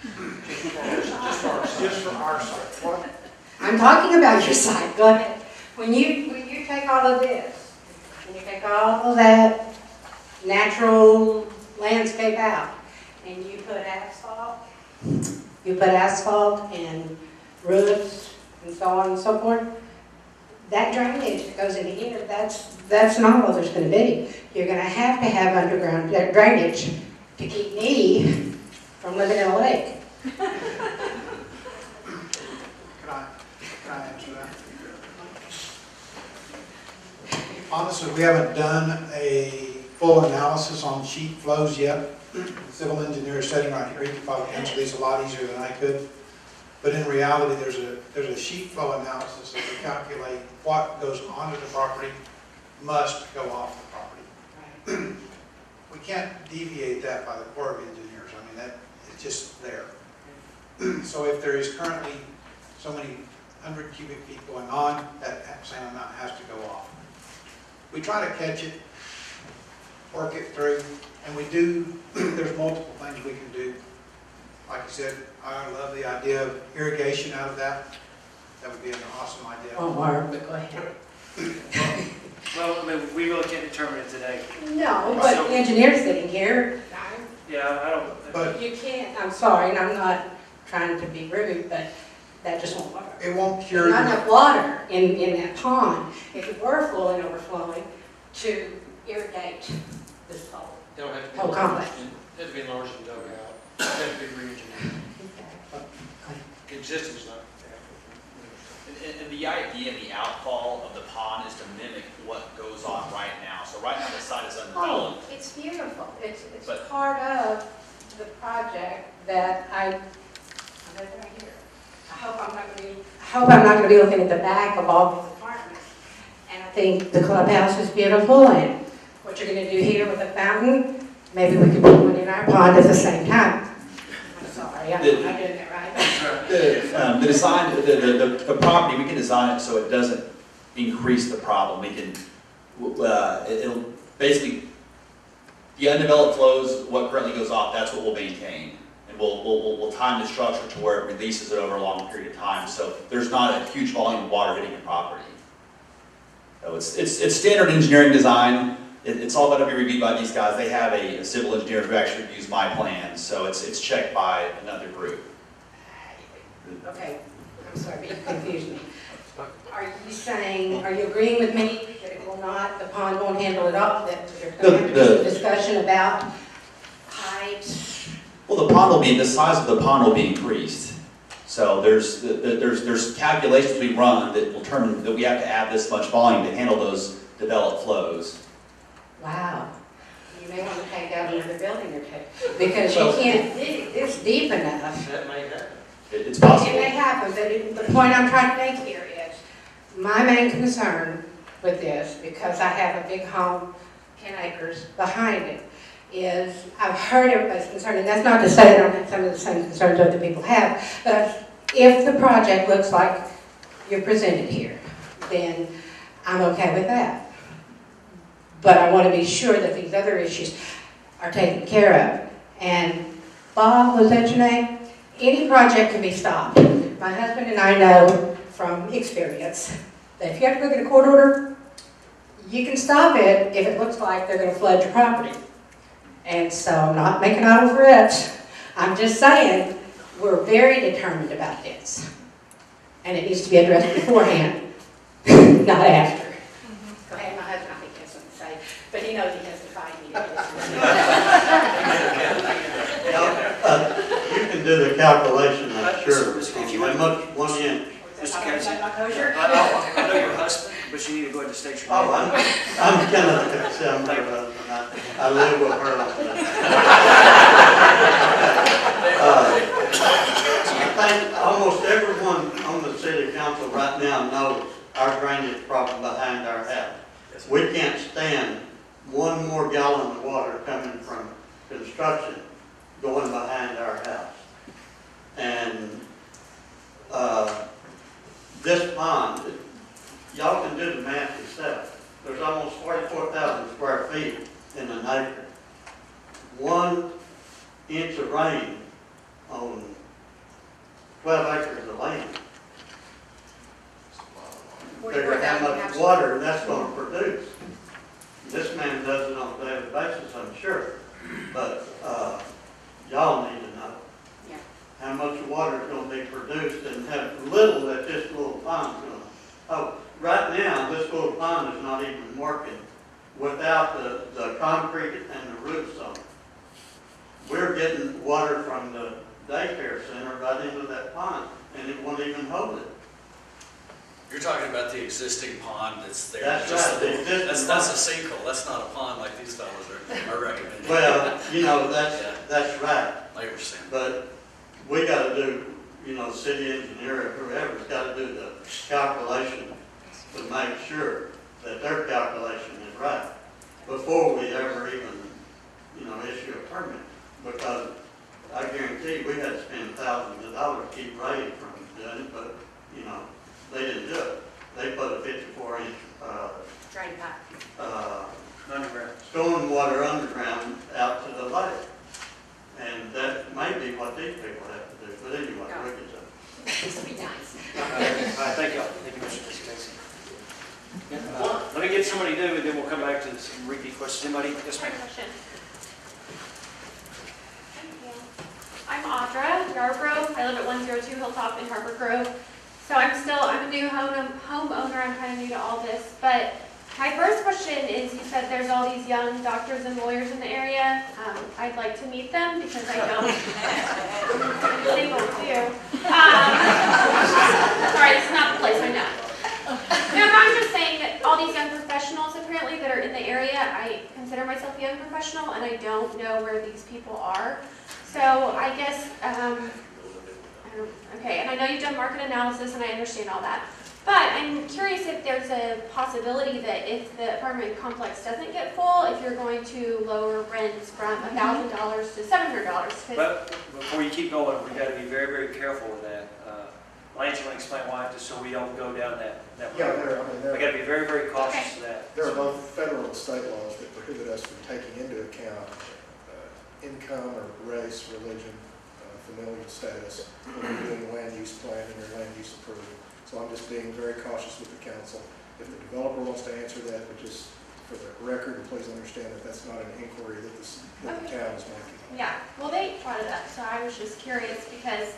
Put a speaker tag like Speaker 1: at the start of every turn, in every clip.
Speaker 1: Just for our site. What?
Speaker 2: I'm talking about your site, go ahead. When you take all of this, and you take all of that natural landscape out, and you put asphalt and roofs and so on and so forth, that drainage that goes into here, that's not all there's going to be. You're going to have underground drainage to keep me from living in a lake.
Speaker 1: Can I answer that? Honestly, we haven't done a full analysis on sheet flows yet. The civil engineer is sitting right here. He could probably answer these a lot easier than I could. But in reality, there's a sheet flow analysis that will calculate what goes onto the property must go off the property. We can't deviate that by the Corps of Engineers. I mean, that it's just there. So if there is currently so many 100 cubic feet going on, that same amount has to go off. We try to catch it, work it through, and we do. There's multiple things we can do. Like I said, I love the idea of irrigation out of that. That would be an awesome idea.
Speaker 2: Oh, Mark, but go ahead.
Speaker 3: Well, I mean, we really can't determine it today.
Speaker 2: No, but the engineer's sitting here.
Speaker 3: Yeah, I don't.
Speaker 1: But
Speaker 2: You can't, I'm sorry, and I'm not trying to be rude, but that just won't work.
Speaker 1: it won't cure
Speaker 2: There's not
Speaker 1: your,
Speaker 2: enough water in that pond, if it were full and overflowing, to irrigate this whole complex.
Speaker 4: It had to be enlarged and dug out. It had to be re-engineered. The existing is not.
Speaker 5: And the idea in the outfall of the pond is to mimic what goes on right now. So right now the site is undeveloped.
Speaker 2: Oh, it's beautiful. It's
Speaker 5: But-
Speaker 2: part of the project that I have it right here. I hope I'm not going to be looking at the back of all these apartments. And I think the clubhouse is beautiful, and what you're going to do here with the fountain, maybe we could put one in our pond at the same time. I'm sorry, I'm not doing that right.
Speaker 5: The design, the property, we can design it so it doesn't increase the problem. We can, it'll basically, the undeveloped flows, what currently goes off, that's what we'll maintain. And we'll time the structure to where it releases it over a long period of time. So there's not a huge volume of water hitting the property. So it's standard engineering design. It's all going to be reviewed by these guys. They have a civil engineer who actually reviews my plans. So it's checked by another group.
Speaker 2: Okay, I'm sorry, but you confused me. Are you saying, are you agreeing with me that it will not, the pond won't handle it all, that there's going to be some discussion about height?
Speaker 5: Well, the size of the pond will be increased. So there's calculations we run that will determine that we have to add this much volume to handle those developed flows.
Speaker 2: Wow. You may want to take out another building or two, because you can't dig this deep enough.
Speaker 4: That may happen.
Speaker 5: It's possible.
Speaker 2: It may happen, but the point I'm trying to make here is, my main concern with this, because I have a big home, 10 acres behind it, is I've heard everybody's concerned, and that's not to say I don't have some of the same concerns other people have, but if the project looks like you're presented here, then I'm okay with that. But I want to be sure that these other issues are taken care of. And Bob, was that your name? Any project can be stopped. My husband and I know from experience that if you have to go get a court order, you can stop it if it looks like they're going to flood your property. And so I'm not making idle threats. I'm just saying we're very determined about this. And it needs to be addressed beforehand, not after. Go ahead, my husband, I think he has something to say, but he knows he has to fight me.
Speaker 6: You can do the calculation, I'm sure.
Speaker 3: If you
Speaker 6: How much 1 inch?
Speaker 3: Mr. Kennedy,
Speaker 2: Kosher?
Speaker 3: I know your husband, but you need to go ahead and state your name.
Speaker 6: Oh, I'm Kenneth, I'm her husband. I live with her. I think almost everyone on the city council right now knows our drainage problem behind our house. We can't stand one more gallon of water coming from construction going behind our house. And this pond, y'all can do the math yourself. There's almost 44,000 square feet in an acre. 1 inch of rain on 12 acres of land. Figure
Speaker 2: 44,000
Speaker 6: how much water that's gonna produce. This man does it on a daily basis, I'm sure, but, y'all need to know.
Speaker 2: Yeah.
Speaker 6: How much water is gonna be produced and how little that this little pond's gonna, oh, right now, this little pond is not even working without the concrete and the roofs on it. We're getting water from the daycare center right into that pond, and it won't even hold it.
Speaker 7: You're talking about the existing pond that's there.
Speaker 6: That's
Speaker 7: just
Speaker 6: right,
Speaker 7: a
Speaker 6: the
Speaker 7: little-
Speaker 6: existing
Speaker 7: That's
Speaker 6: pond.
Speaker 7: a sinkhole, that's not a pond like these fellows are recommending.
Speaker 6: Well, you know,
Speaker 7: Yeah.
Speaker 6: that's right,
Speaker 7: I understand.
Speaker 6: but we gotta do, you know, city engineer or whoever's gotta do the calculation to make sure that their calculation is right before we ever even, you know, issue a permit. Because I guarantee we had to spend thousands of dollars to keep Ray from doing it, but, you know, they didn't do it. They put a 54-inch,
Speaker 2: Drain pipe.
Speaker 3: Underground.
Speaker 6: stormwater underground out to the lake. And that may be what these people have to do, but anyway, we can say.
Speaker 2: This would be nice.
Speaker 3: All right, thank y'all. Thank you, Mr. Casey. Let me get somebody new, and then we'll come back to some repeat questions. Anybody? Yes, ma'am.
Speaker 8: Question. Thank you. I'm Audra Yarbrough. I live at 102 Hilltop in Harbor Grove. So I'm a new homeowner. I'm kind of new to all this. But my first question is, you said there's all these young doctors and lawyers in the area. I'd like to meet them because I don't. I'm single too. Sorry, this is not the place, I know. No, but I'm just saying that all these young professionals apparently that are in the area, I consider myself a young professional and I don't know where these people are. So I guess, okay, and I know you've done market analysis and I understand all that. But I'm curious if there's a possibility that if the apartment complex doesn't get full, if you're going to lower rents from $1,000 to $700.
Speaker 3: But before you keep going, we got to be very, very careful with that. Lance, you want to explain why, just so we don't go down that
Speaker 9: Yeah,
Speaker 3: road? We got to be very, very cautious of that.
Speaker 9: there are both federal and state laws that prohibit us from taking into account income or race, religion, familial status when we're doing land use planning or land use approval. So I'm just being very cautious with the council. If the developer wants to answer that, but just for the record, please understand that that's not an inquiry that the town is making.
Speaker 8: Yeah, well, they brought it up, so I was just curious because,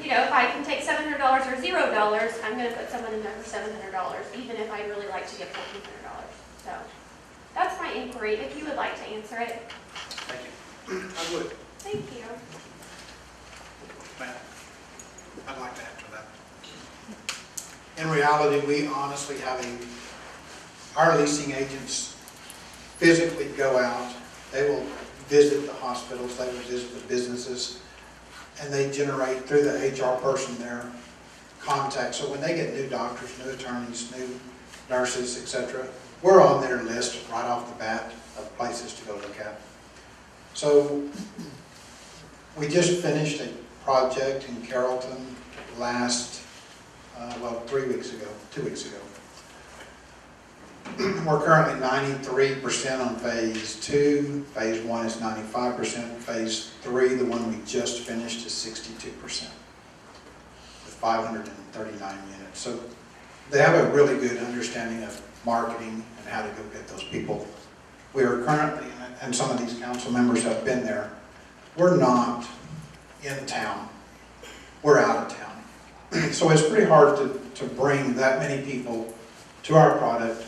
Speaker 8: you know, if I can take $700 or $0, I'm going to put someone in there for $700, even if I'd really like to get $1,400. So that's my inquiry, if you would like to answer it.
Speaker 3: Thank you.
Speaker 1: I would.
Speaker 8: Thank you.
Speaker 1: Matt, I'd like to answer that. In reality, we honestly have our leasing agents physically go out, they will visit the hospitals, they will visit the businesses, and they generate through the HR person there contacts. So when they get new doctors, new attorneys, new nurses, etc., we're on their list right off the bat of places to go look at. So we just finished a project in Carrollton last, 2 weeks ago. We're currently 93% on phase 2. Phase 1 is 95%. Phase 3, the one we just finished, is 62% with 539 units. So they have a really good understanding of marketing and how to go get those people. We are currently, and some of these council members have been there, we're not in town. We're out of town. So it's pretty hard to bring that many people to our product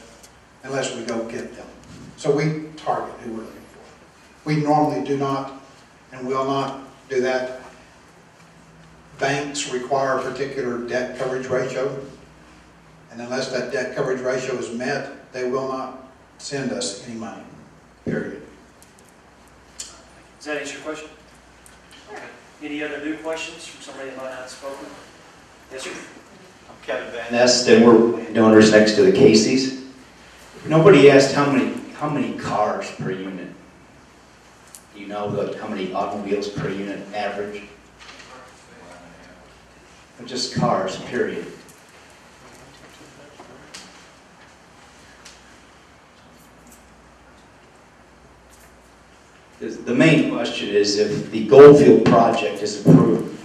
Speaker 1: unless we go get them. So we target who we're looking for. We normally do not and will not do that. Banks require a particular debt coverage ratio, and unless that debt coverage ratio is met, they will not send us any money, period.
Speaker 3: Does that answer your question? Okay. Any other new questions from somebody that might not have spoken? Yes, sir.
Speaker 10: I'm Kevin Van Nest, and we're landowners next to the Casey's. Nobody asked how many cars per unit. Do you know how many automobiles per unit average? Just cars, period. The main question is if the Goldfield project is approved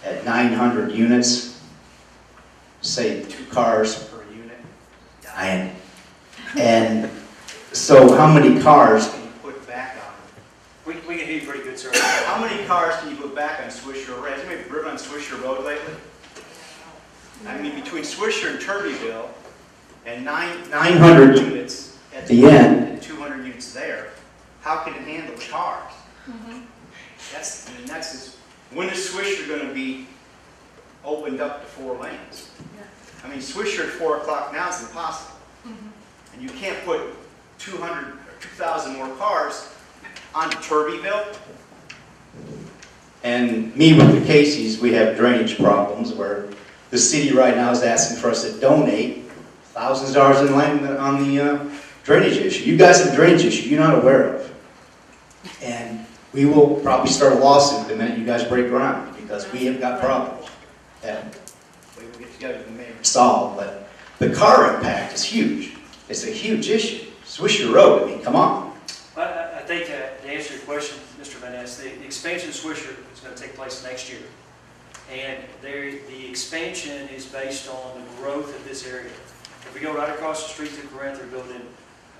Speaker 10: at 900 units, say 2 cars per unit. And so how many cars can you put back on?
Speaker 3: We can hear you pretty good, sir.
Speaker 10: How many cars can you put back on Swisher Road? Has anybody driven on Swisher Road lately? I mean, between Swisher and Turbyville, and 900 units at the end, and 200 units there, how can it handle the cars? When is Swisher going to be opened up to 4 lanes? I mean, Swisher at 4 o'clock now is impossible. And you can't put 200 or 2,000 more cars onto Turbyville. And me with the Casey's, we have drainage problems where the city right now is asking for us to donate thousands of dollars in land on the drainage issue. You guys have a drainage issue you're not aware of. And we will probably start a lawsuit the minute you guys break ground, because we have got problems that we will get together with the mayor to solve. But the car impact is huge. It's a huge issue. Swisher Road, I mean, come on.
Speaker 3: Well, I think to answer your question, Mr. Van Ness, the expansion of Swisher is going to take place next year. And the expansion is based on the growth of this area. If we go right across the street to Corinth, they're building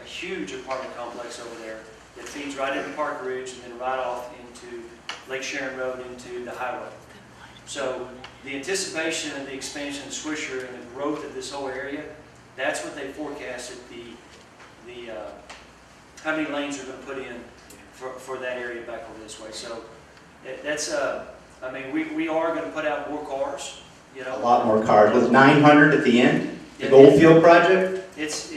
Speaker 3: a huge apartment complex over there that feeds right into Park Ridge and then right off into Lake Sharon Road into the highway. So the anticipation of the expansion of Swisher and the growth of this whole area, that's what they forecasted how many lanes are going to put in for that area back over this way. So that's I mean, we are going to put out more cars. You know,
Speaker 10: a lot more cars with 900 at the end. The Goldfield project.
Speaker 3: It's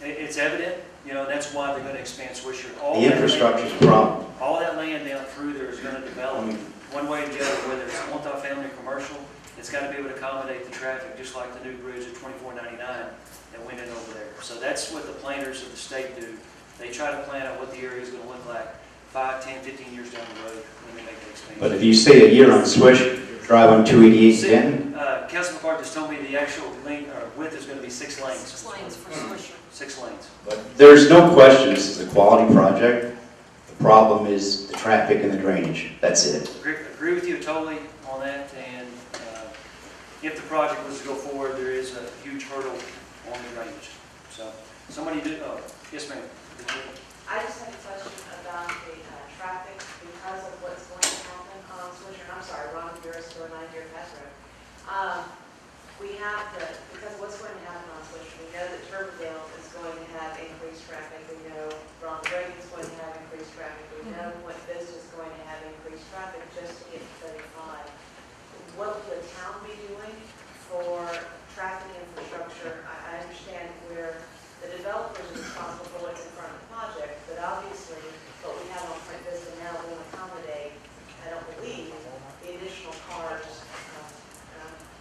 Speaker 3: evident. You know, that's why they're going to expand Swisher.
Speaker 10: The infrastructure's a problem.
Speaker 3: All that land down through there is going to develop one way or the other, whether it's multi-family or commercial. It's got to be able to accommodate the traffic, just like the new bridge at 2499 that went in over there. So that's what the planners of the state do. They try to plan out what the area is going to look like 5, 10, 15 years down the road when they make the expansion.
Speaker 10: But if you stay a year on Swisher, drive on 288 again.
Speaker 3: Councilman Clark just told me the actual length or width is going to be 6 lanes.
Speaker 11: 6 lanes for Swisher.
Speaker 3: 6 lanes.
Speaker 10: But there's no question this is a quality project. The problem is the traffic and the drainage. That's it.
Speaker 3: Agree with you totally on that. And if the project was to go forward, there is a huge hurdle on the drainage. So somebody did. Oh, yes, ma'am.
Speaker 11: I just have a question about the traffic because of what's going to happen on Swisher. And I'm sorry, Ron, you're still 9 year Pass Road. Because what's going to happen on Swisher, we know that Turbyville is going to have increased traffic. We know Ron Reagan is going to have increased traffic. We know what this is going to have increased traffic just to get to 35. What will the town be doing for traffic infrastructure? I understand where the developers are responsible for what's in front of the project, but obviously what we have on Point Vista now will accommodate, I don't believe, the additional cars,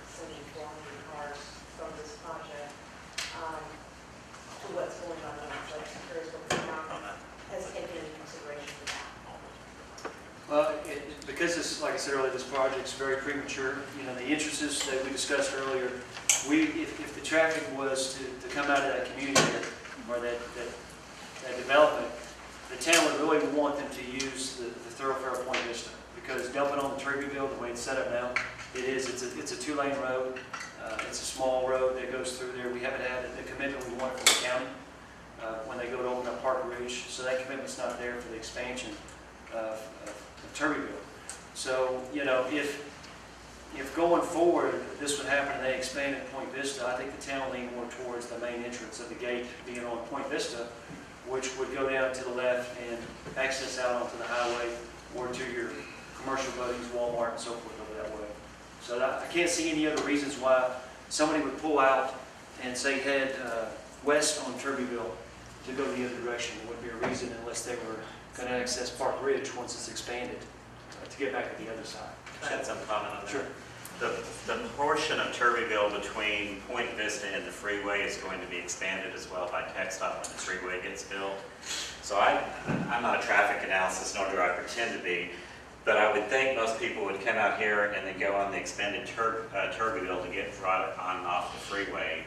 Speaker 11: sending 400 cars from this project to what's going on. So I'm curious what the town has taken into consideration for that.
Speaker 3: Well, because this, like I said earlier, this project's very premature. You know, the entrances that we discussed earlier, if the traffic was to come out of that community or that development, the town would really want them to use the thoroughfare of Point Vista, because dumping on the Turbyville, the way it's set up now, it's a 2-lane road. It's a small road that goes through there. We haven't had the commitment we wanted from the county when they go to open up Park Ridge, so that commitment's not there for the expansion of Turbyville. So, you know, if going forward this would happen and they expanded Point Vista, I think the town leaned more towards the main entrance of the gate being on Point Vista, which would go down to the left and access out onto the highway or to your commercial buildings, Walmart and so forth over that way. So I can't see any other reasons why somebody would pull out and say head west on Turbyville to go the other direction. There wouldn't be a reason unless they were going to access Park Ridge once it's expanded to get back to the other side.
Speaker 12: Can I add some comment on that?
Speaker 3: Sure.
Speaker 12: The portion of Turbyville between Point Vista and the freeway is going to be expanded as well by TxDOT when the freeway gets built. So I'm not a traffic analysis, nor do I pretend to be, but I would think most people would come out here and then go on the expanded Turbyville to get right on off the freeway.